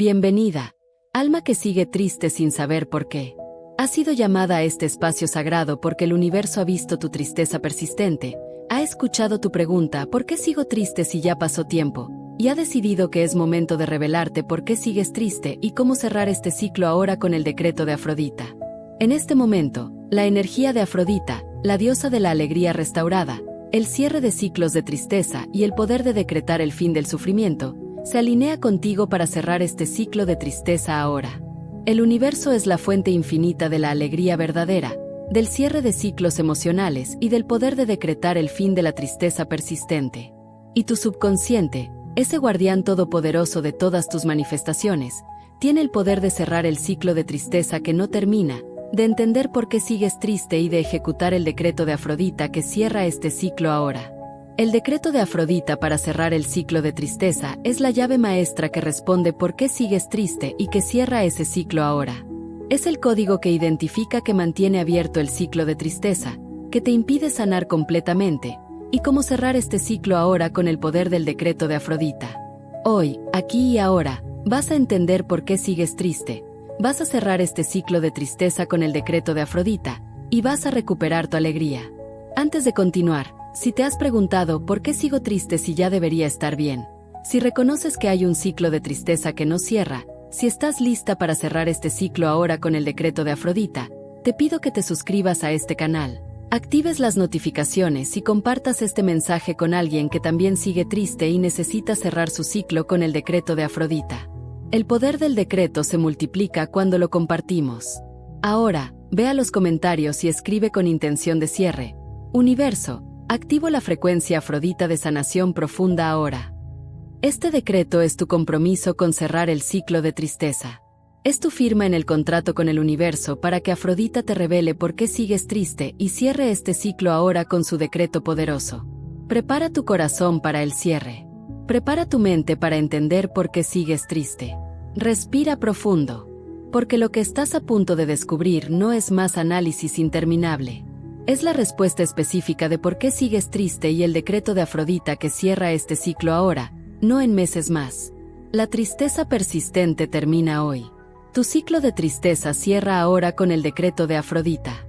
Bienvenida, alma que sigue triste sin saber por qué. Has sido llamada a este espacio sagrado porque el universo ha visto tu tristeza persistente, ha escuchado tu pregunta ¿por qué sigo triste si ya pasó tiempo? Y ha decidido que es momento de revelarte por qué sigues triste y cómo cerrar este ciclo ahora con el decreto de Afrodita. En este momento, la energía de Afrodita, la diosa de la alegría restaurada, el cierre de ciclos de tristeza y el poder de decretar el fin del sufrimiento, se alinea contigo para cerrar este ciclo de tristeza ahora. El universo es la fuente infinita de la alegría verdadera, del cierre de ciclos emocionales y del poder de decretar el fin de la tristeza persistente. Y tu subconsciente, ese guardián todopoderoso de todas tus manifestaciones, tiene el poder de cerrar el ciclo de tristeza que no termina, de entender por qué sigues triste y de ejecutar el decreto de Afrodita que cierra este ciclo ahora. El decreto de Afrodita para cerrar el ciclo de tristeza es la llave maestra que responde por qué sigues triste y que cierra ese ciclo ahora. Es el código que identifica que mantiene abierto el ciclo de tristeza, que te impide sanar completamente, y cómo cerrar este ciclo ahora con el poder del decreto de Afrodita. Hoy, aquí y ahora, vas a entender por qué sigues triste, vas a cerrar este ciclo de tristeza con el decreto de Afrodita, y vas a recuperar tu alegría. Antes de continuar, si te has preguntado ¿por qué sigo triste si ya debería estar bien? Si reconoces que hay un ciclo de tristeza que no cierra, si estás lista para cerrar este ciclo ahora con el decreto de Afrodita, te pido que te suscribas a este canal, actives las notificaciones y compartas este mensaje con alguien que también sigue triste y necesita cerrar su ciclo con el decreto de Afrodita. El poder del decreto se multiplica cuando lo compartimos. Ahora, ve a los comentarios y escribe con intención de cierre. Universo, activo la frecuencia Afrodita de sanación profunda ahora. Este decreto es tu compromiso con cerrar el ciclo de tristeza. Es tu firma en el contrato con el universo para que Afrodita te revele por qué sigues triste y cierre este ciclo ahora con su decreto poderoso. Prepara tu corazón para el cierre. Prepara tu mente para entender por qué sigues triste. Respira profundo. Porque lo que estás a punto de descubrir no es más análisis interminable. Es la respuesta específica de por qué sigues triste y el decreto de Afrodita que cierra este ciclo ahora, no en meses más. La tristeza persistente termina hoy. Tu ciclo de tristeza cierra ahora con el decreto de Afrodita.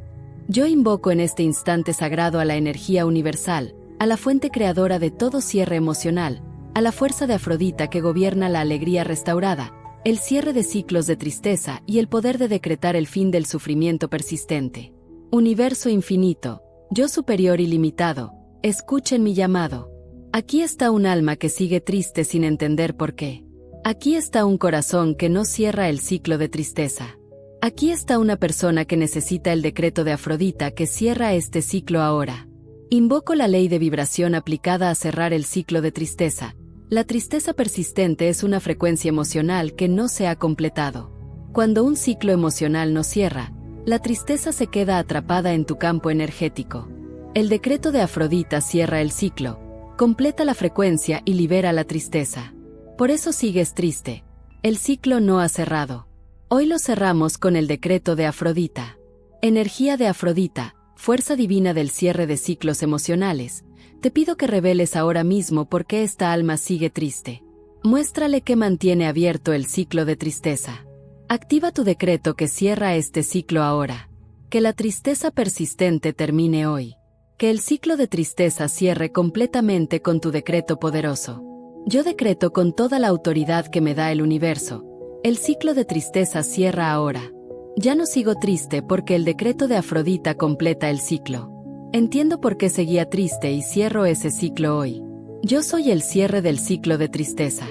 Yo invoco en este instante sagrado a la energía universal, a la fuente creadora de todo cierre emocional, a la fuerza de Afrodita que gobierna la alegría restaurada, el cierre de ciclos de tristeza y el poder de decretar el fin del sufrimiento persistente. Universo infinito, yo superior ilimitado, escuchen mi llamado. Aquí está un alma que sigue triste sin entender por qué. Aquí está un corazón que no cierra el ciclo de tristeza. Aquí está una persona que necesita el decreto de Afrodita que cierra este ciclo ahora. Invoco la ley de vibración aplicada a cerrar el ciclo de tristeza. La tristeza persistente es una frecuencia emocional que no se ha completado. Cuando un ciclo emocional no cierra, la tristeza se queda atrapada en tu campo energético. El decreto de Afrodita cierra el ciclo, completa la frecuencia y libera la tristeza. Por eso sigues triste. El ciclo no ha cerrado. Hoy lo cerramos con el decreto de Afrodita. Energía de Afrodita, fuerza divina del cierre de ciclos emocionales, te pido que reveles ahora mismo por qué esta alma sigue triste. Muéstrale que mantiene abierto el ciclo de tristeza. Activa tu decreto que cierra este ciclo ahora. Que la tristeza persistente termine hoy. Que el ciclo de tristeza cierre completamente con tu decreto poderoso. Yo decreto con toda la autoridad que me da el universo. El ciclo de tristeza cierra ahora. Ya no sigo triste porque el decreto de Afrodita completa el ciclo. Entiendo por qué seguía triste y cierro ese ciclo hoy. Yo soy el cierre del ciclo de tristeza.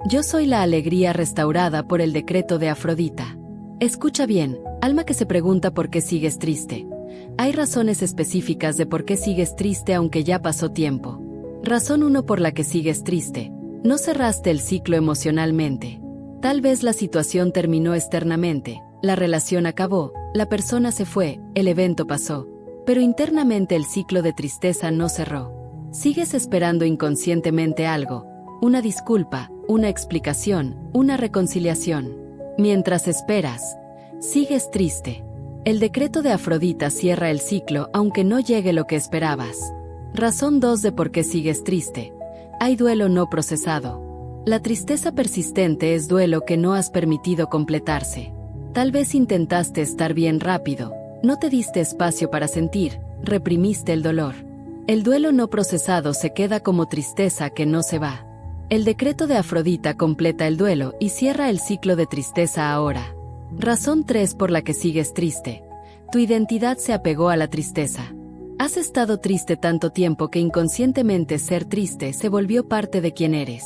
Yo soy la alegría restaurada por el decreto de Afrodita. Escucha bien, alma que se pregunta por qué sigues triste. Hay razones específicas de por qué sigues triste aunque ya pasó tiempo. Razón 1 por la que sigues triste. No cerraste el ciclo emocionalmente. Tal vez la situación terminó externamente, la relación acabó, la persona se fue, el evento pasó. Pero internamente el ciclo de tristeza no cerró. Sigues esperando inconscientemente algo, una disculpa, una explicación, una reconciliación. Mientras esperas, sigues triste. El decreto de Afrodita cierra el ciclo aunque no llegue lo que esperabas. Razón 2 de por qué sigues triste. Hay duelo no procesado. La tristeza persistente es duelo que no has permitido completarse. Tal vez intentaste estar bien rápido, no te diste espacio para sentir, reprimiste el dolor. El duelo no procesado se queda como tristeza que no se va. El decreto de Afrodita completa el duelo y cierra el ciclo de tristeza ahora. Razón 3 por la que sigues triste. Tu identidad se apegó a la tristeza. Has estado triste tanto tiempo que inconscientemente ser triste se volvió parte de quién eres.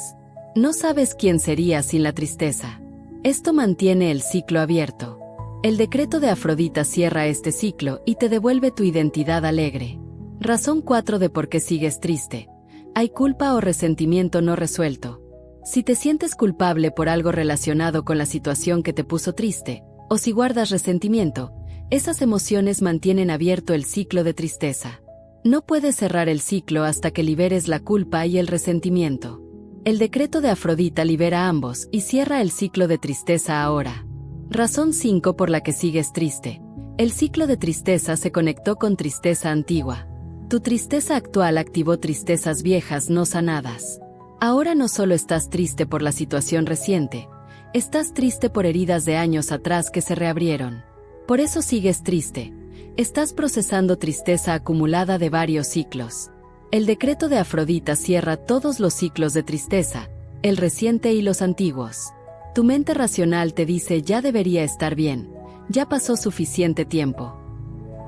No sabes quién serías sin la tristeza. Esto mantiene el ciclo abierto. El decreto de Afrodita cierra este ciclo y te devuelve tu identidad alegre. Razón 4 de por qué sigues triste. Hay culpa o resentimiento no resuelto. Si te sientes culpable por algo relacionado con la situación que te puso triste, o si guardas resentimiento, esas emociones mantienen abierto el ciclo de tristeza. No puedes cerrar el ciclo hasta que liberes la culpa y el resentimiento. El decreto de Afrodita libera ambos y cierra el ciclo de tristeza ahora. Razón 5 por la que sigues triste. El ciclo de tristeza se conectó con tristeza antigua. Tu tristeza actual activó tristezas viejas no sanadas. Ahora no solo estás triste por la situación reciente, estás triste por heridas de años atrás que se reabrieron. Por eso sigues triste. Estás procesando tristeza acumulada de varios ciclos. El decreto de Afrodita cierra todos los ciclos de tristeza, el reciente y los antiguos. Tu mente racional te dice ya debería estar bien, ya pasó suficiente tiempo.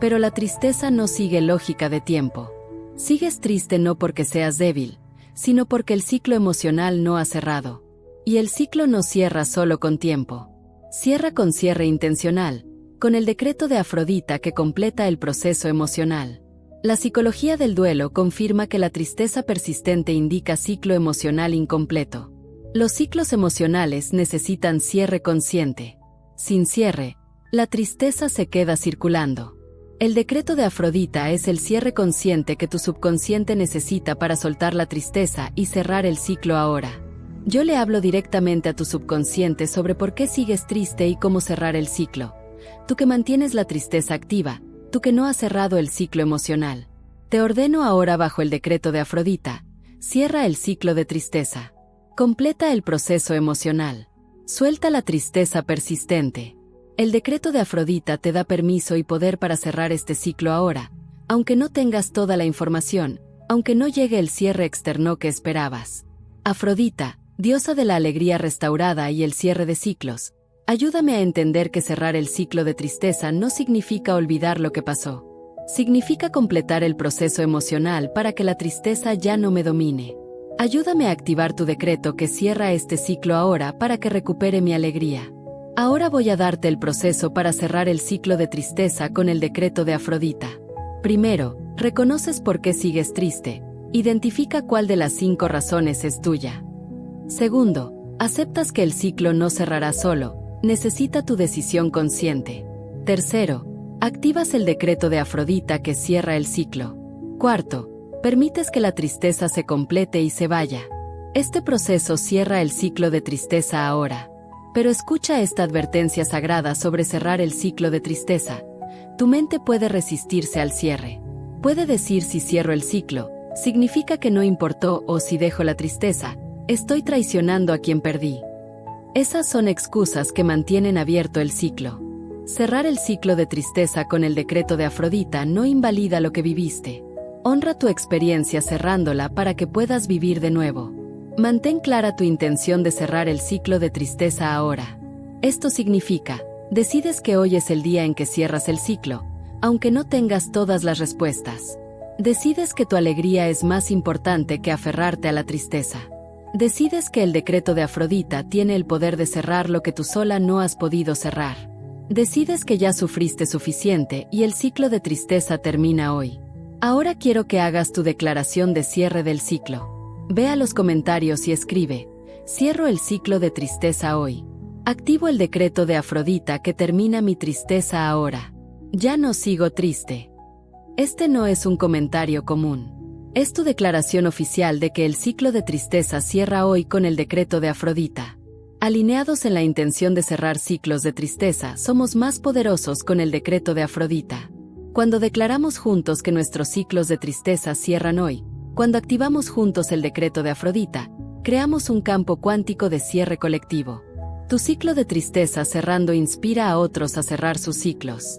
Pero la tristeza no sigue lógica de tiempo. Sigues triste no porque seas débil, sino porque el ciclo emocional no ha cerrado. Y el ciclo no cierra solo con tiempo. Cierra con cierre intencional, con el decreto de Afrodita que completa el proceso emocional. La psicología del duelo confirma que la tristeza persistente indica ciclo emocional incompleto. Los ciclos emocionales necesitan cierre consciente. Sin cierre, la tristeza se queda circulando. El decreto de Afrodita es el cierre consciente que tu subconsciente necesita para soltar la tristeza y cerrar el ciclo ahora. Yo le hablo directamente a tu subconsciente sobre por qué sigues triste y cómo cerrar el ciclo. Tú que mantienes la tristeza activa, tú que no has cerrado el ciclo emocional. Te ordeno ahora bajo el decreto de Afrodita, cierra el ciclo de tristeza. Completa el proceso emocional. Suelta la tristeza persistente. El decreto de Afrodita te da permiso y poder para cerrar este ciclo ahora, aunque no tengas toda la información, aunque no llegue el cierre externo que esperabas. Afrodita, diosa de la alegría restaurada y el cierre de ciclos, ayúdame a entender que cerrar el ciclo de tristeza no significa olvidar lo que pasó. Significa completar el proceso emocional para que la tristeza ya no me domine. Ayúdame a activar tu decreto que cierra este ciclo ahora para que recupere mi alegría. Ahora voy a darte el proceso para cerrar el ciclo de tristeza con el decreto de Afrodita. Primero, reconoces por qué sigues triste. Identifica cuál de las 5 razones es tuya. Segundo, aceptas que el ciclo no cerrará solo. Necesita tu decisión consciente. Tercero, activas el decreto de Afrodita que cierra el ciclo. Cuarto, permites que la tristeza se complete y se vaya. Este proceso cierra el ciclo de tristeza ahora. Pero escucha esta advertencia sagrada sobre cerrar el ciclo de tristeza. Tu mente puede resistirse al cierre. Puede decir si cierro el ciclo, significa que no importó o si dejo la tristeza, estoy traicionando a quien perdí. Esas son excusas que mantienen abierto el ciclo. Cerrar el ciclo de tristeza con el decreto de Afrodita no invalida lo que viviste. Honra tu experiencia cerrándola para que puedas vivir de nuevo. Mantén clara tu intención de cerrar el ciclo de tristeza ahora. Esto significa, decides que hoy es el día en que cierras el ciclo, aunque no tengas todas las respuestas. Decides que tu alegría es más importante que aferrarte a la tristeza. Decides que el decreto de Afrodita tiene el poder de cerrar lo que tú sola no has podido cerrar. Decides que ya sufriste suficiente y el ciclo de tristeza termina hoy. Ahora quiero que hagas tu declaración de cierre del ciclo. Ve a los comentarios y escribe: cierro el ciclo de tristeza hoy. Activo el decreto de Afrodita que termina mi tristeza ahora. Ya no sigo triste. Este no es un comentario común. Es tu declaración oficial de que el ciclo de tristeza cierra hoy con el decreto de Afrodita. Alineados en la intención de cerrar ciclos de tristeza, somos más poderosos con el decreto de Afrodita. Cuando declaramos juntos que nuestros ciclos de tristeza cierran hoy, cuando activamos juntos el decreto de Afrodita, creamos un campo cuántico de cierre colectivo. Tu ciclo de tristeza cerrando inspira a otros a cerrar sus ciclos.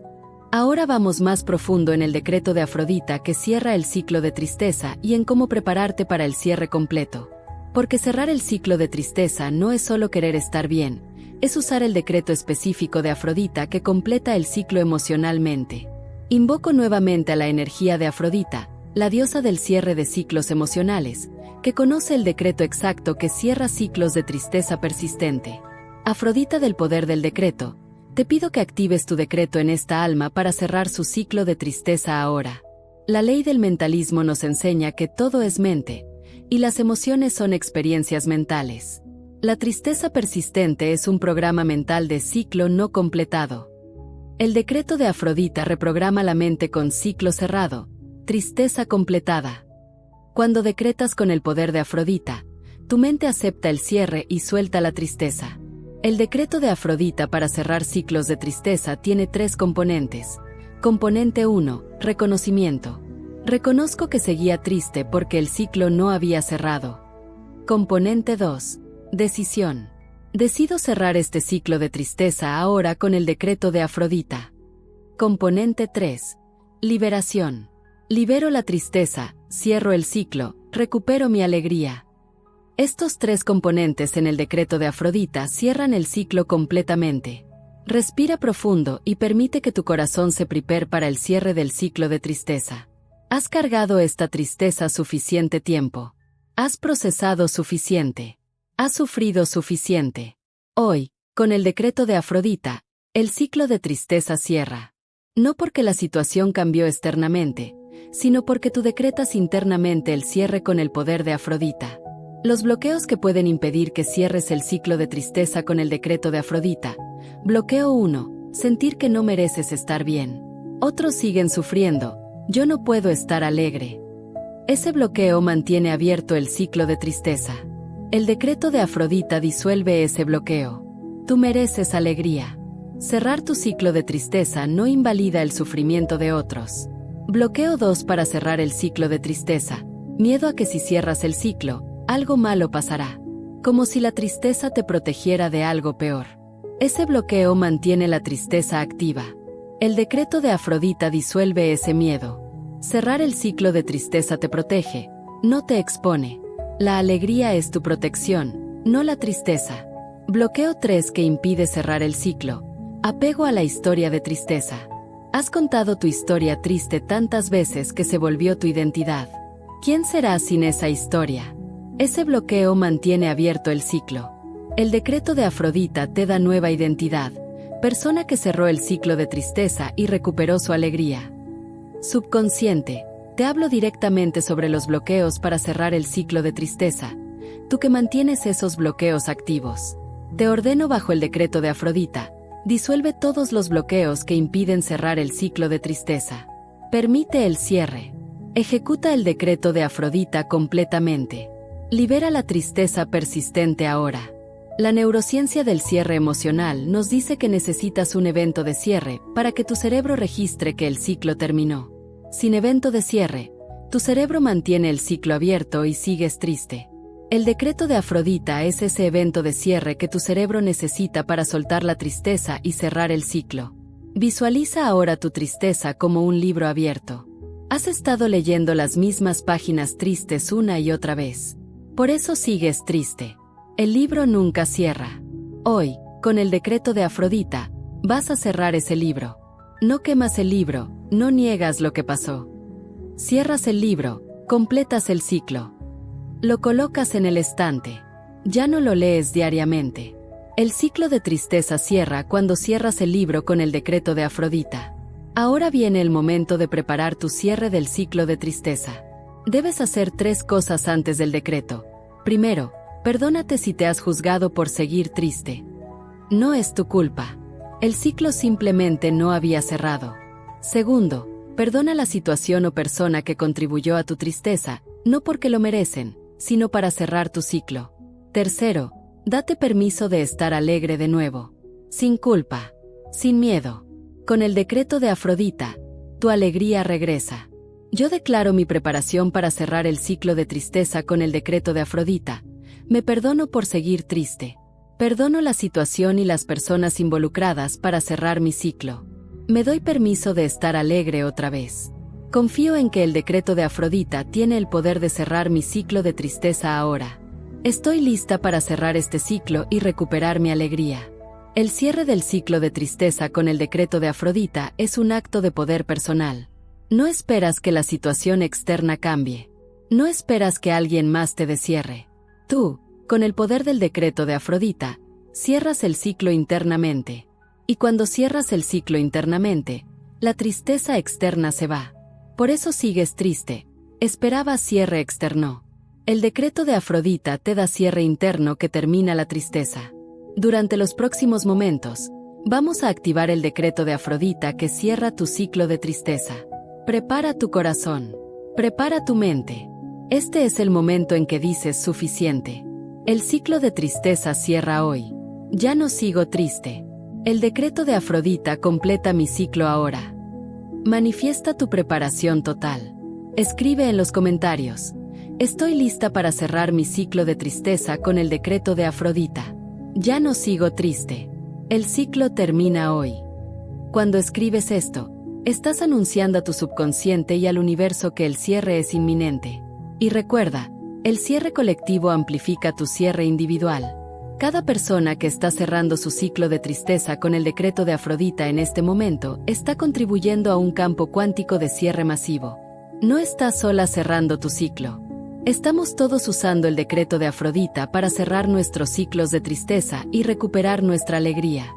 Ahora vamos más profundo en el decreto de Afrodita que cierra el ciclo de tristeza y en cómo prepararte para el cierre completo. Porque cerrar el ciclo de tristeza no es solo querer estar bien, es usar el decreto específico de Afrodita que completa el ciclo emocionalmente. Invoco nuevamente a la energía de Afrodita, la diosa del cierre de ciclos emocionales, que conoce el decreto exacto que cierra ciclos de tristeza persistente. Afrodita del poder del decreto, te pido que actives tu decreto en esta alma para cerrar su ciclo de tristeza ahora. La ley del mentalismo nos enseña que todo es mente, y las emociones son experiencias mentales. La tristeza persistente es un programa mental de ciclo no completado. El decreto de Afrodita reprograma la mente con ciclo cerrado, tristeza completada. Cuando decretas con el poder de Afrodita, tu mente acepta el cierre y suelta la tristeza. El decreto de Afrodita para cerrar ciclos de tristeza tiene 3 componentes. Componente 1, reconocimiento. Reconozco que seguía triste porque el ciclo no había cerrado. Componente 2, decisión. Decido cerrar este ciclo de tristeza ahora con el decreto de Afrodita. Componente 3, liberación. Libero la tristeza, cierro el ciclo, recupero mi alegría. Estos 3 componentes en el decreto de Afrodita cierran el ciclo completamente. Respira profundo y permite que tu corazón se prepare para el cierre del ciclo de tristeza. Has cargado esta tristeza suficiente tiempo. Has procesado suficiente. Has sufrido suficiente. Hoy, con el decreto de Afrodita, el ciclo de tristeza cierra. No porque la situación cambió externamente, sino porque tú decretas internamente el cierre con el poder de Afrodita. Los bloqueos que pueden impedir que cierres el ciclo de tristeza con el decreto de Afrodita. Bloqueo 1. Sentir que no mereces estar bien. Otros siguen sufriendo. Yo no puedo estar alegre. Ese bloqueo mantiene abierto el ciclo de tristeza. El decreto de Afrodita disuelve ese bloqueo. Tú mereces alegría. Cerrar tu ciclo de tristeza no invalida el sufrimiento de otros. Bloqueo 2 para cerrar el ciclo de tristeza. Miedo a que si cierras el ciclo, algo malo pasará. Como si la tristeza te protegiera de algo peor. Ese bloqueo mantiene la tristeza activa. El decreto de Afrodita disuelve ese miedo. Cerrar el ciclo de tristeza te protege, no te expone. La alegría es tu protección, no la tristeza. Bloqueo 3 que impide cerrar el ciclo. Apego a la historia de tristeza. Has contado tu historia triste tantas veces que se volvió tu identidad. ¿Quién serás sin esa historia? Ese bloqueo mantiene abierto el ciclo. El decreto de Afrodita te da nueva identidad, persona que cerró el ciclo de tristeza y recuperó su alegría. Subconsciente, te hablo directamente sobre los bloqueos para cerrar el ciclo de tristeza, tú que mantienes esos bloqueos activos. Te ordeno bajo el decreto de Afrodita, disuelve todos los bloqueos que impiden cerrar el ciclo de tristeza. Permite el cierre. Ejecuta el decreto de Afrodita completamente. Libera la tristeza persistente ahora. La neurociencia del cierre emocional nos dice que necesitas un evento de cierre para que tu cerebro registre que el ciclo terminó. Sin evento de cierre, tu cerebro mantiene el ciclo abierto y sigues triste. El decreto de Afrodita es ese evento de cierre que tu cerebro necesita para soltar la tristeza y cerrar el ciclo. Visualiza ahora tu tristeza como un libro abierto. Has estado leyendo las mismas páginas tristes una y otra vez. Por eso sigues triste. El libro nunca cierra. Hoy, con el decreto de Afrodita, vas a cerrar ese libro. No quemas el libro, no niegas lo que pasó. Cierras el libro, completas el ciclo. Lo colocas en el estante. Ya no lo lees diariamente. El ciclo de tristeza cierra cuando cierras el libro con el decreto de Afrodita. Ahora viene el momento de preparar tu cierre del ciclo de tristeza. Debes hacer 3 cosas antes del decreto. Primero, perdónate si te has juzgado por seguir triste. No es tu culpa. El ciclo simplemente no había cerrado. Segundo, perdona la situación o persona que contribuyó a tu tristeza, no porque lo merecen, sino para cerrar tu ciclo. Tercero, date permiso de estar alegre de nuevo. Sin culpa. Sin miedo. Con el decreto de Afrodita, tu alegría regresa. Yo declaro mi preparación para cerrar el ciclo de tristeza con el decreto de Afrodita. Me perdono por seguir triste. Perdono la situación y las personas involucradas para cerrar mi ciclo. Me doy permiso de estar alegre otra vez. Confío en que el decreto de Afrodita tiene el poder de cerrar mi ciclo de tristeza ahora. Estoy lista para cerrar este ciclo y recuperar mi alegría. El cierre del ciclo de tristeza con el decreto de Afrodita es un acto de poder personal. No esperas que la situación externa cambie. No esperas que alguien más te descierre. Tú, con el poder del decreto de Afrodita, cierras el ciclo internamente. Y cuando cierras el ciclo internamente, la tristeza externa se va. Por eso sigues triste. Esperabas cierre externo. El decreto de Afrodita te da cierre interno que termina la tristeza. Durante los próximos momentos, vamos a activar el decreto de Afrodita que cierra tu ciclo de tristeza. Prepara tu corazón. Prepara tu mente. Este es el momento en que dices suficiente. El ciclo de tristeza cierra hoy. Ya no sigo triste. El decreto de Afrodita completa mi ciclo ahora. Manifiesta tu preparación total. Escribe en los comentarios: estoy lista para cerrar mi ciclo de tristeza con el decreto de Afrodita. Ya no sigo triste. El ciclo termina hoy. Cuando escribes esto, estás anunciando a tu subconsciente y al universo que el cierre es inminente. Y recuerda, el cierre colectivo amplifica tu cierre individual. Cada persona que está cerrando su ciclo de tristeza con el decreto de Afrodita en este momento está contribuyendo a un campo cuántico de cierre masivo. No estás sola cerrando tu ciclo. Estamos todos usando el decreto de Afrodita para cerrar nuestros ciclos de tristeza y recuperar nuestra alegría.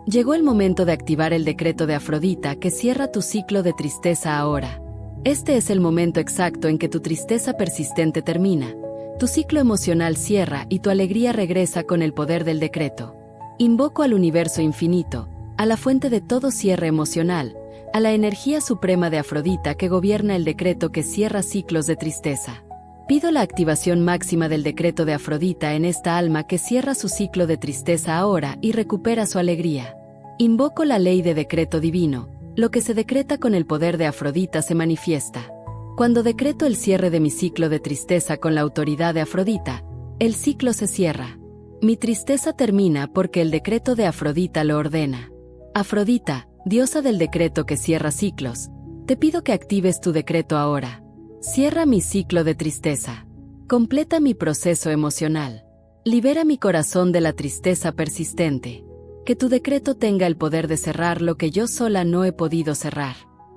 Llegó el momento de activar el decreto de Afrodita que cierra tu ciclo de tristeza ahora. Este es el momento exacto en que tu tristeza persistente termina. Tu ciclo emocional cierra y tu alegría regresa con el poder del decreto. Invoco al universo infinito, a la fuente de todo cierre emocional, a la energía suprema de Afrodita que gobierna el decreto que cierra ciclos de tristeza. Pido la activación máxima del decreto de Afrodita en esta alma que cierra su ciclo de tristeza ahora y recupera su alegría. Invoco la ley de decreto divino. Lo que se decreta con el poder de Afrodita se manifiesta. Cuando decreto el cierre de mi ciclo de tristeza con la autoridad de Afrodita, el ciclo se cierra. Mi tristeza termina porque el decreto de Afrodita lo ordena. Afrodita, diosa del decreto que cierra ciclos, te pido que actives tu decreto ahora. Cierra mi ciclo de tristeza. Completa mi proceso emocional. Libera mi corazón de la tristeza persistente. Que tu decreto tenga el poder de cerrar lo que yo sola no he podido cerrar.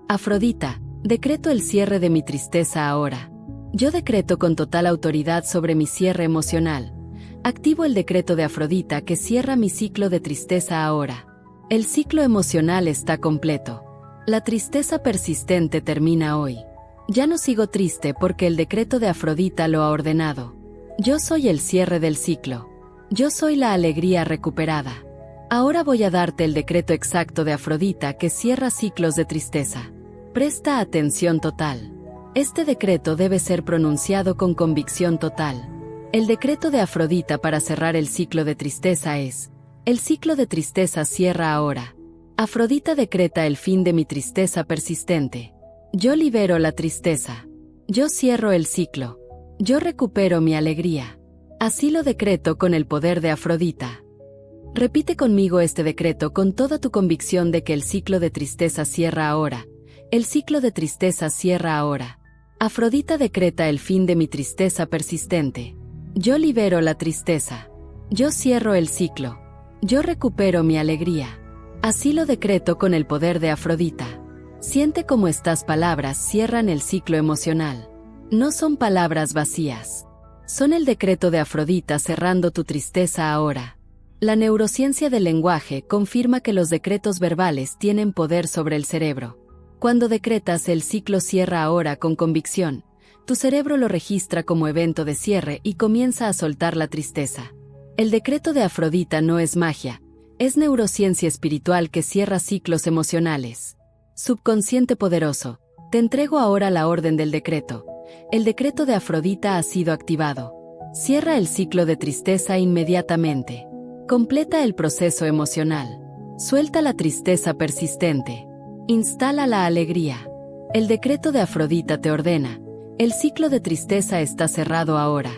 Afrodita, decreto el cierre de mi tristeza ahora. Yo decreto con total autoridad sobre mi cierre emocional. Activo el decreto de Afrodita que cierra mi ciclo de tristeza ahora. El ciclo emocional está completo. La tristeza persistente termina hoy. Ya no sigo triste porque el decreto de Afrodita lo ha ordenado. Yo soy el cierre del ciclo. Yo soy la alegría recuperada. Ahora voy a darte el decreto exacto de Afrodita que cierra ciclos de tristeza. Presta atención total. Este decreto debe ser pronunciado con convicción total. El decreto de Afrodita para cerrar el ciclo de tristeza es: el ciclo de tristeza cierra ahora. Afrodita decreta el fin de mi tristeza persistente. Yo libero la tristeza. Yo cierro el ciclo. Yo recupero mi alegría. Así lo decreto con el poder de Afrodita. Repite conmigo este decreto con toda tu convicción de que el ciclo de tristeza cierra ahora. El ciclo de tristeza cierra ahora. Afrodita decreta el fin de mi tristeza persistente. Yo libero la tristeza. Yo cierro el ciclo. Yo recupero mi alegría. Así lo decreto con el poder de Afrodita. Siente cómo estas palabras cierran el ciclo emocional. No son palabras vacías. Son el decreto de Afrodita cerrando tu tristeza ahora. La neurociencia del lenguaje confirma que los decretos verbales tienen poder sobre el cerebro. Cuando decretas el ciclo cierra ahora con convicción, tu cerebro lo registra como evento de cierre y comienza a soltar la tristeza. El decreto de Afrodita no es magia, es neurociencia espiritual que cierra ciclos emocionales. Subconsciente poderoso, te entrego ahora la orden del decreto. El decreto de Afrodita ha sido activado. Cierra el ciclo de tristeza inmediatamente. Completa el proceso emocional. Suelta la tristeza persistente. Instala la alegría. El decreto de Afrodita te ordena. El ciclo de tristeza está cerrado ahora.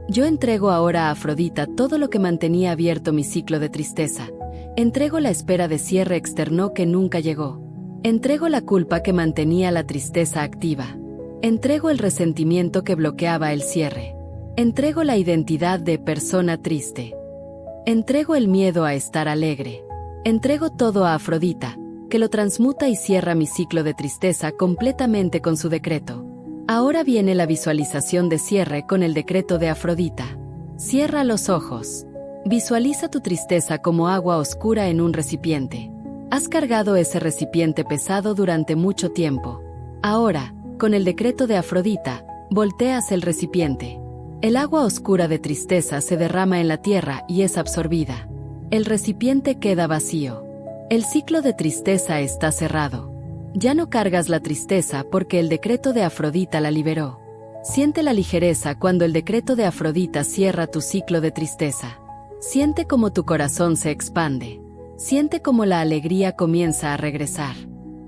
Yo entrego ahora a Afrodita todo lo que mantenía abierto mi ciclo de tristeza. Entrego la espera de cierre externo que nunca llegó. Entrego la culpa que mantenía la tristeza activa. Entrego el resentimiento que bloqueaba el cierre. Entrego la identidad de persona triste. Entrego el miedo a estar alegre. Entrego todo a Afrodita, que lo transmuta y cierra mi ciclo de tristeza completamente con su decreto. Ahora viene la visualización de cierre con el decreto de Afrodita. Cierra los ojos. Visualiza tu tristeza como agua oscura en un recipiente. Has cargado ese recipiente pesado durante mucho tiempo. Ahora, con el decreto de Afrodita, volteas el recipiente. El agua oscura de tristeza se derrama en la tierra y es absorbida. El recipiente queda vacío. El ciclo de tristeza está cerrado. Ya no cargas la tristeza porque el decreto de Afrodita la liberó. Siente la ligereza cuando el decreto de Afrodita cierra tu ciclo de tristeza. Siente cómo tu corazón se expande. Siente cómo la alegría comienza a regresar.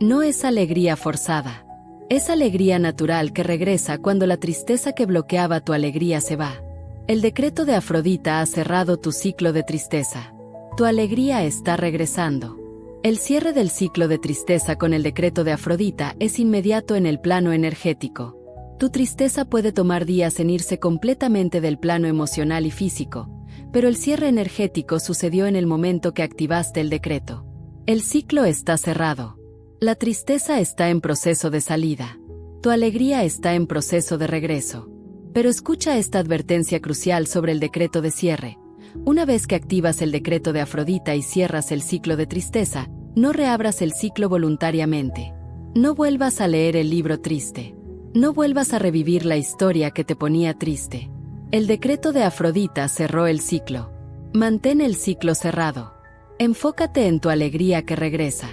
No es alegría forzada. Es alegría natural que regresa cuando la tristeza que bloqueaba tu alegría se va. El decreto de Afrodita ha cerrado tu ciclo de tristeza. Tu alegría está regresando. El cierre del ciclo de tristeza con el decreto de Afrodita es inmediato en el plano energético. Tu tristeza puede tomar días en irse completamente del plano emocional y físico, pero el cierre energético sucedió en el momento que activaste el decreto. El ciclo está cerrado. La tristeza está en proceso de salida. Tu alegría está en proceso de regreso. Pero escucha esta advertencia crucial sobre el decreto de cierre. Una vez que activas el decreto de Afrodita y cierras el ciclo de tristeza, no reabras el ciclo voluntariamente. No vuelvas a leer el libro triste. No vuelvas a revivir la historia que te ponía triste. El decreto de Afrodita cerró el ciclo. Mantén el ciclo cerrado. Enfócate en tu alegría que regresa.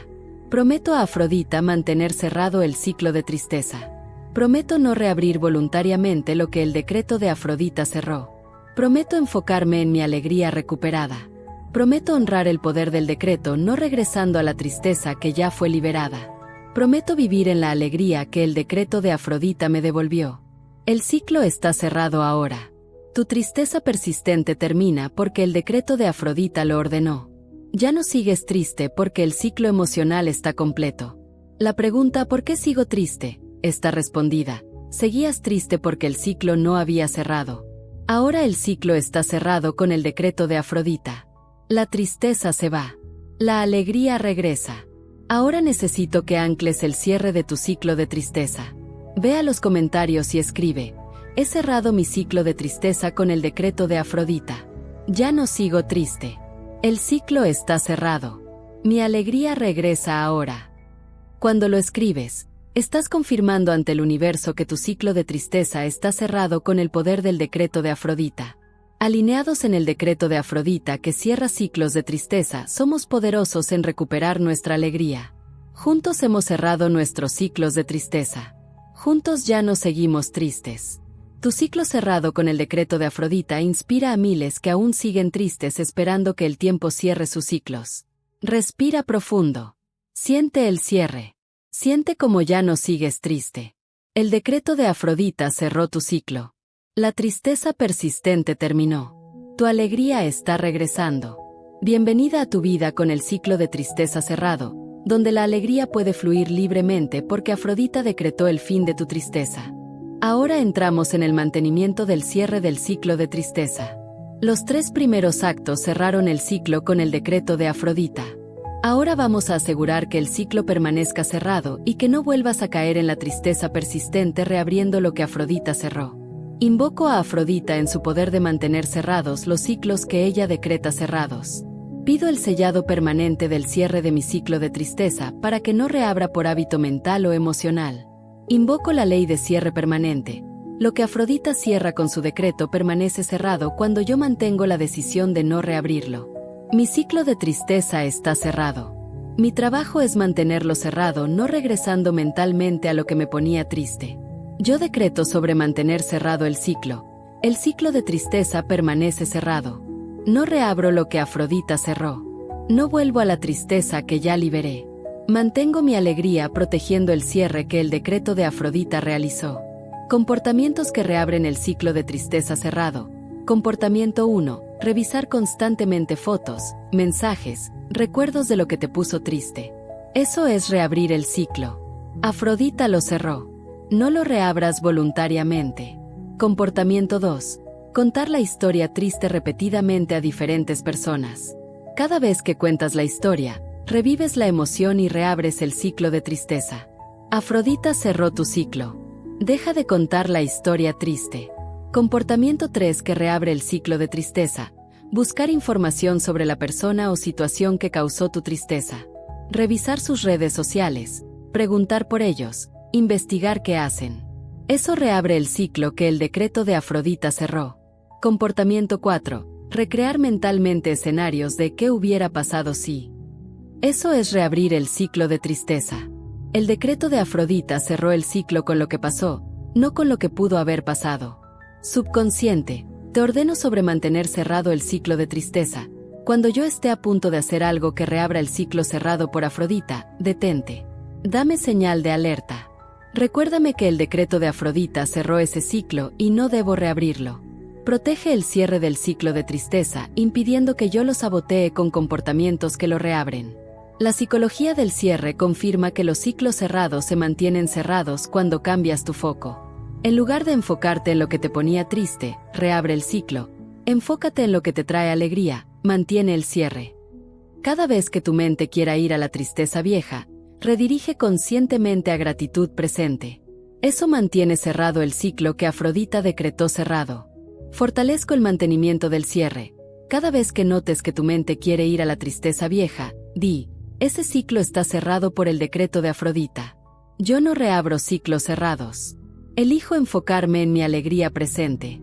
Prometo a Afrodita mantener cerrado el ciclo de tristeza. Prometo no reabrir voluntariamente lo que el decreto de Afrodita cerró. Prometo enfocarme en mi alegría recuperada. Prometo honrar el poder del decreto no regresando a la tristeza que ya fue liberada. Prometo vivir en la alegría que el decreto de Afrodita me devolvió. El ciclo está cerrado ahora. Tu tristeza persistente termina porque el decreto de Afrodita lo ordenó. Ya no sigues triste porque el ciclo emocional está completo. La pregunta ¿por qué sigo triste? Está respondida. Seguías triste porque el ciclo no había cerrado. Ahora el ciclo está cerrado con el decreto de Afrodita. La tristeza se va. La alegría regresa. Ahora necesito que ancles el cierre de tu ciclo de tristeza. Ve a los comentarios y escribe: he cerrado mi ciclo de tristeza con el decreto de Afrodita. Ya no sigo triste. El ciclo está cerrado. Mi alegría regresa ahora. Cuando lo escribes, estás confirmando ante el universo que tu ciclo de tristeza está cerrado con el poder del decreto de Afrodita. Alineados en el decreto de Afrodita que cierra ciclos de tristeza, somos poderosos en recuperar nuestra alegría. Juntos hemos cerrado nuestros ciclos de tristeza. Juntos ya no seguimos tristes. Tu ciclo cerrado con el decreto de Afrodita inspira a miles que aún siguen tristes esperando que el tiempo cierre sus ciclos. Respira profundo. Siente el cierre. Siente como ya no sigues triste. El decreto de Afrodita cerró tu ciclo. La tristeza persistente terminó. Tu alegría está regresando. Bienvenida a tu vida con el ciclo de tristeza cerrado, donde la alegría puede fluir libremente porque Afrodita decretó el fin de tu tristeza. Ahora entramos en el mantenimiento del cierre del ciclo de tristeza. Los 3 primeros actos cerraron el ciclo con el decreto de Afrodita. Ahora vamos a asegurar que el ciclo permanezca cerrado y que no vuelvas a caer en la tristeza persistente reabriendo lo que Afrodita cerró. Invoco a Afrodita en su poder de mantener cerrados los ciclos que ella decreta cerrados. Pido el sellado permanente del cierre de mi ciclo de tristeza para que no reabra por hábito mental o emocional. Invoco la ley de cierre permanente. Lo que Afrodita cierra con su decreto permanece cerrado cuando yo mantengo la decisión de no reabrirlo. Mi ciclo de tristeza está cerrado. Mi trabajo es mantenerlo cerrado, no regresando mentalmente a lo que me ponía triste. Yo decreto sobre mantener cerrado el ciclo. El ciclo de tristeza permanece cerrado. No reabro lo que Afrodita cerró. No vuelvo a la tristeza que ya liberé. Mantengo mi alegría protegiendo el cierre que el decreto de Afrodita realizó. Comportamientos que reabren el ciclo de tristeza cerrado. Comportamiento 1. Revisar constantemente fotos, mensajes, recuerdos de lo que te puso triste. Eso es reabrir el ciclo. Afrodita lo cerró. No lo reabras voluntariamente. Comportamiento 2. Contar la historia triste repetidamente a diferentes personas. Cada vez que cuentas la historia, revives la emoción y reabres el ciclo de tristeza. Afrodita cerró tu ciclo. Deja de contar la historia triste. Comportamiento 3 que reabre el ciclo de tristeza. Buscar información sobre la persona o situación que causó tu tristeza. Revisar sus redes sociales. Preguntar por ellos. Investigar qué hacen. Eso reabre el ciclo que el decreto de Afrodita cerró. Comportamiento 4. Recrear mentalmente escenarios de qué hubiera pasado si. Eso es reabrir el ciclo de tristeza. El decreto de Afrodita cerró el ciclo con lo que pasó, no con lo que pudo haber pasado. Subconsciente, te ordeno sobre mantener cerrado el ciclo de tristeza. Cuando yo esté a punto de hacer algo que reabra el ciclo cerrado por Afrodita, detente. Dame señal de alerta. Recuérdame que el decreto de Afrodita cerró ese ciclo y no debo reabrirlo. Protege el cierre del ciclo de tristeza, impidiendo que yo lo sabotee con comportamientos que lo reabren. La psicología del cierre confirma que los ciclos cerrados se mantienen cerrados cuando cambias tu foco. En lugar de enfocarte en lo que te ponía triste, reabre el ciclo. Enfócate en lo que te trae alegría, mantiene el cierre. Cada vez que tu mente quiera ir a la tristeza vieja, redirige conscientemente a gratitud presente. Eso mantiene cerrado el ciclo que Afrodita decretó cerrado. Fortalezco el mantenimiento del cierre. Cada vez que notes que tu mente quiere ir a la tristeza vieja, di, ese ciclo está cerrado por el decreto de Afrodita. Yo no reabro ciclos cerrados. Elijo enfocarme en mi alegría presente.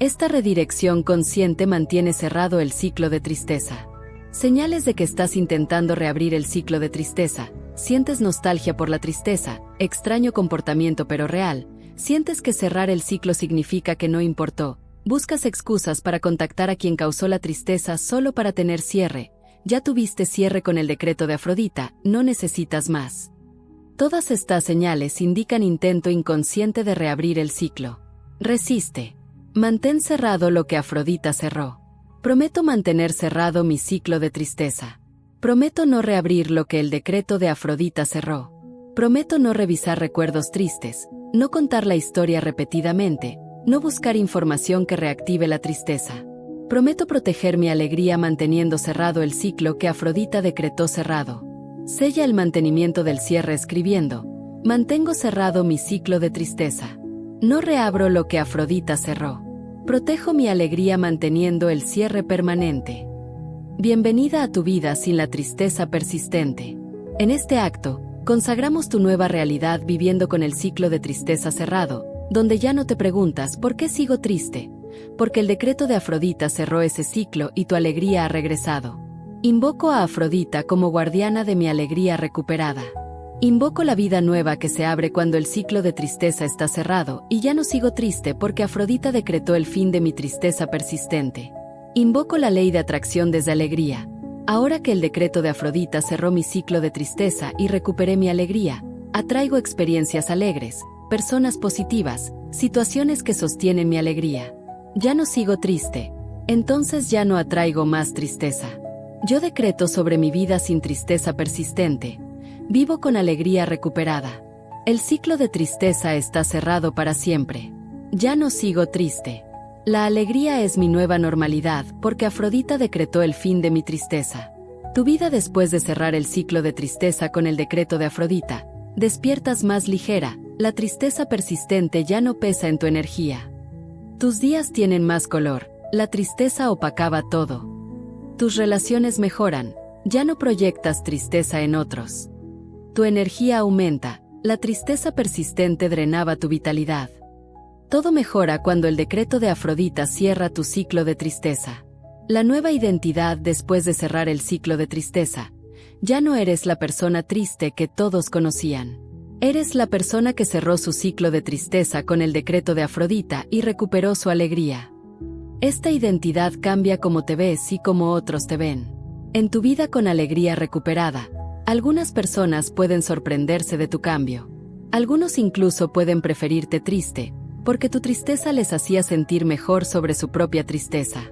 Esta redirección consciente mantiene cerrado el ciclo de tristeza. Señales de que estás intentando reabrir el ciclo de tristeza. Sientes nostalgia por la tristeza, extraño comportamiento pero real. Sientes que cerrar el ciclo significa que no importó. Buscas excusas para contactar a quien causó la tristeza solo para tener cierre. Ya tuviste cierre con el decreto de Afrodita, no necesitas más. Todas estas señales indican intento inconsciente de reabrir el ciclo. Resiste. Mantén cerrado lo que Afrodita cerró. Prometo mantener cerrado mi ciclo de tristeza. Prometo no reabrir lo que el decreto de Afrodita cerró. Prometo no revisar recuerdos tristes, no contar la historia repetidamente, no buscar información que reactive la tristeza. Prometo proteger mi alegría manteniendo cerrado el ciclo que Afrodita decretó cerrado. Sella el mantenimiento del cierre escribiendo: mantengo cerrado mi ciclo de tristeza. No reabro lo que Afrodita cerró. Protejo mi alegría manteniendo el cierre permanente. Bienvenida a tu vida sin la tristeza persistente. En este acto, consagramos tu nueva realidad viviendo con el ciclo de tristeza cerrado, donde ya no te preguntas ¿por qué sigo triste? Porque el decreto de Afrodita cerró ese ciclo y tu alegría ha regresado. Invoco a Afrodita como guardiana de mi alegría recuperada. Invoco la vida nueva que se abre cuando el ciclo de tristeza está cerrado y ya no sigo triste porque Afrodita decretó el fin de mi tristeza persistente. Invoco la ley de atracción desde alegría. Ahora que el decreto de Afrodita cerró mi ciclo de tristeza y recuperé mi alegría, atraigo experiencias alegres, personas positivas, situaciones que sostienen mi alegría. Ya no sigo triste, entonces ya no atraigo más tristeza. Yo decreto sobre mi vida sin tristeza persistente. Vivo con alegría recuperada. El ciclo de tristeza está cerrado para siempre. Ya no sigo triste. La alegría es mi nueva normalidad porque Afrodita decretó el fin de mi tristeza. Tu vida después de cerrar el ciclo de tristeza con el decreto de Afrodita, despiertas más ligera, la tristeza persistente ya no pesa en tu energía. Tus días tienen más color, la tristeza opacaba todo. Tus relaciones mejoran, ya no proyectas tristeza en otros. Tu energía aumenta, la tristeza persistente drenaba tu vitalidad. Todo mejora cuando el decreto de Afrodita cierra tu ciclo de tristeza. La nueva identidad después de cerrar el ciclo de tristeza. Ya no eres la persona triste que todos conocían. Eres la persona que cerró su ciclo de tristeza con el decreto de Afrodita y recuperó su alegría. Esta identidad cambia cómo te ves y cómo otros te ven. En tu vida con alegría recuperada, algunas personas pueden sorprenderse de tu cambio. Algunos incluso pueden preferirte triste, porque tu tristeza les hacía sentir mejor sobre su propia tristeza.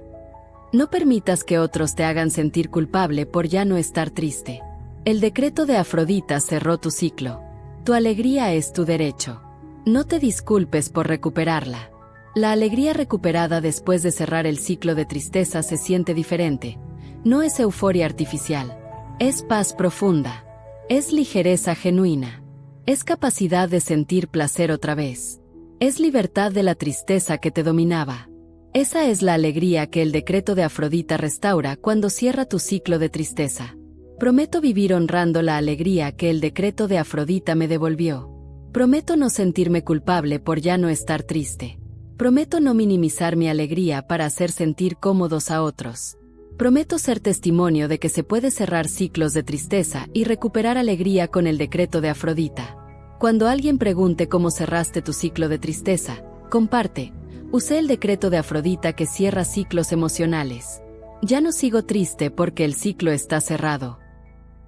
No permitas que otros te hagan sentir culpable por ya no estar triste. El decreto de Afrodita cerró tu ciclo. Tu alegría es tu derecho. No te disculpes por recuperarla. La alegría recuperada después de cerrar el ciclo de tristeza se siente diferente. No es euforia artificial. Es paz profunda. Es ligereza genuina. Es capacidad de sentir placer otra vez. Es libertad de la tristeza que te dominaba. Esa es la alegría que el decreto de Afrodita restaura cuando cierra tu ciclo de tristeza. Prometo vivir honrando la alegría que el decreto de Afrodita me devolvió. Prometo no sentirme culpable por ya no estar triste. Prometo no minimizar mi alegría para hacer sentir cómodos a otros. Prometo ser testimonio de que se puede cerrar ciclos de tristeza y recuperar alegría con el decreto de Afrodita. Cuando alguien pregunte cómo cerraste tu ciclo de tristeza, comparte. Usé el decreto de Afrodita que cierra ciclos emocionales. Ya no sigo triste porque el ciclo está cerrado.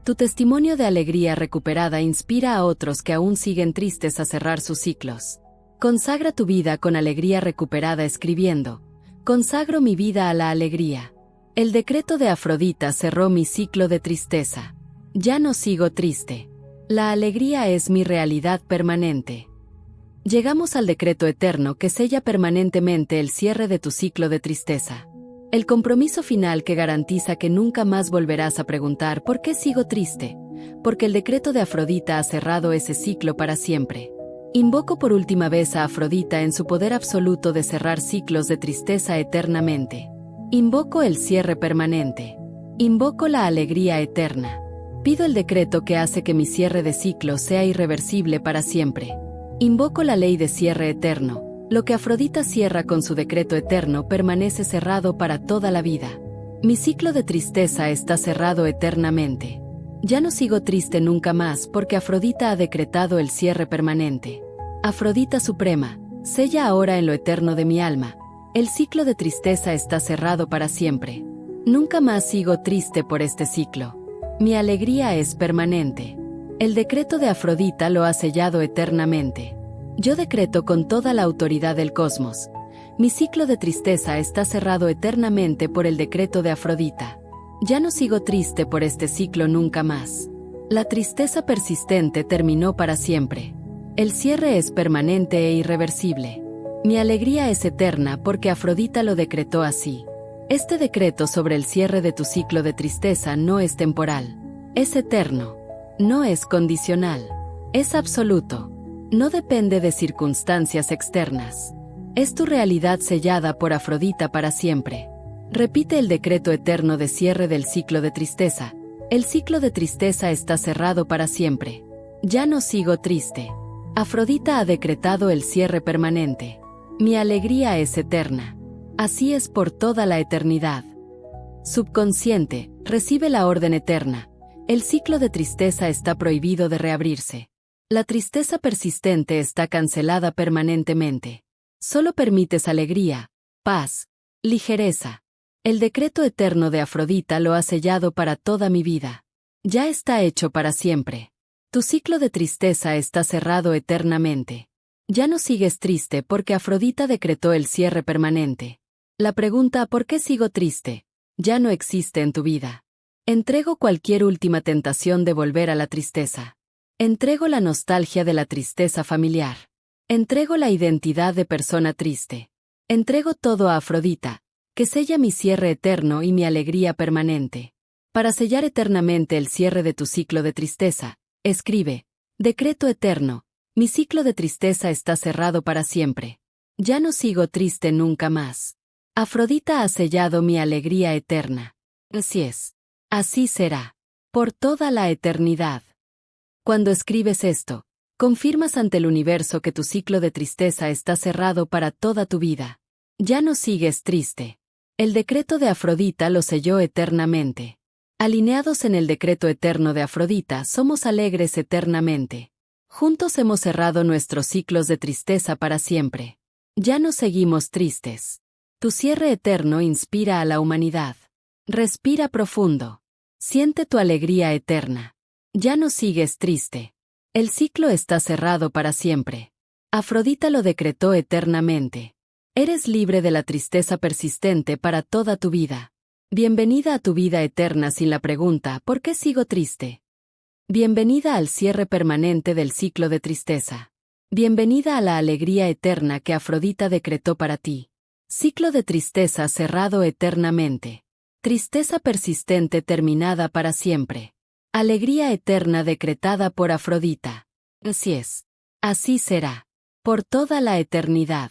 Tu testimonio de alegría recuperada inspira a otros que aún siguen tristes a cerrar sus ciclos. Consagra tu vida con alegría recuperada escribiendo: consagro mi vida a la alegría. El decreto de Afrodita cerró mi ciclo de tristeza. Ya no sigo triste. La alegría es mi realidad permanente. Llegamos al decreto eterno que sella permanentemente el cierre de tu ciclo de tristeza. El compromiso final que garantiza que nunca más volverás a preguntar ¿por qué sigo triste? Porque el decreto de Afrodita ha cerrado ese ciclo para siempre. Invoco por última vez a Afrodita en su poder absoluto de cerrar ciclos de tristeza eternamente. Invoco el cierre permanente. Invoco la alegría eterna. Pido el decreto que hace que mi cierre de ciclo sea irreversible para siempre. Invoco la ley de cierre eterno. Lo que Afrodita cierra con su decreto eterno permanece cerrado para toda la vida. Mi ciclo de tristeza está cerrado eternamente. Ya no sigo triste nunca más porque Afrodita ha decretado el cierre permanente. Afrodita Suprema, sella ahora en lo eterno de mi alma. El ciclo de tristeza está cerrado para siempre. Nunca más sigo triste por este ciclo. Mi alegría es permanente. El decreto de Afrodita lo ha sellado eternamente. Yo decreto con toda la autoridad del cosmos. Mi ciclo de tristeza está cerrado eternamente por el decreto de Afrodita. Ya no sigo triste por este ciclo nunca más. La tristeza persistente terminó para siempre. El cierre es permanente e irreversible. Mi alegría es eterna porque Afrodita lo decretó así. Este decreto sobre el cierre de tu ciclo de tristeza no es temporal. Es eterno. No es condicional. Es absoluto. No depende de circunstancias externas. Es tu realidad sellada por Afrodita para siempre. Repite el decreto eterno de cierre del ciclo de tristeza. El ciclo de tristeza está cerrado para siempre. Ya no sigo triste. Afrodita ha decretado el cierre permanente. Mi alegría es eterna. Así es por toda la eternidad. Subconsciente, recibe la orden eterna. El ciclo de tristeza está prohibido de reabrirse. La tristeza persistente está cancelada permanentemente. Solo permites alegría, paz, ligereza. El decreto eterno de Afrodita lo ha sellado para toda mi vida. Ya está hecho para siempre. Tu ciclo de tristeza está cerrado eternamente. Ya no sigues triste porque Afrodita decretó el cierre permanente. La pregunta ¿por qué sigo triste? Ya no existe en tu vida. Entrego cualquier última tentación de volver a la tristeza. Entrego la nostalgia de la tristeza familiar. Entrego la identidad de persona triste. Entrego todo a Afrodita, que sella mi cierre eterno y mi alegría permanente. Para sellar eternamente el cierre de tu ciclo de tristeza, escribe: decreto eterno, mi ciclo de tristeza está cerrado para siempre. Ya no sigo triste nunca más. Afrodita ha sellado mi alegría eterna. Así es. Así será. Por toda la eternidad. Cuando escribes esto, confirmas ante el universo que tu ciclo de tristeza está cerrado para toda tu vida. Ya no sigues triste. El decreto de Afrodita lo selló eternamente. Alineados en el decreto eterno de Afrodita, somos alegres eternamente. Juntos hemos cerrado nuestros ciclos de tristeza para siempre. Ya no seguimos tristes. Tu cierre eterno inspira a la humanidad. Respira profundo. Siente tu alegría eterna. Ya no sigues triste. El ciclo está cerrado para siempre. Afrodita lo decretó eternamente. Eres libre de la tristeza persistente para toda tu vida. Bienvenida a tu vida eterna sin la pregunta ¿por qué sigo triste? Bienvenida al cierre permanente del ciclo de tristeza. Bienvenida a la alegría eterna que Afrodita decretó para ti. Ciclo de tristeza cerrado eternamente. Tristeza persistente terminada para siempre. Alegría eterna decretada por Afrodita. Así es. Así será. Por toda la eternidad.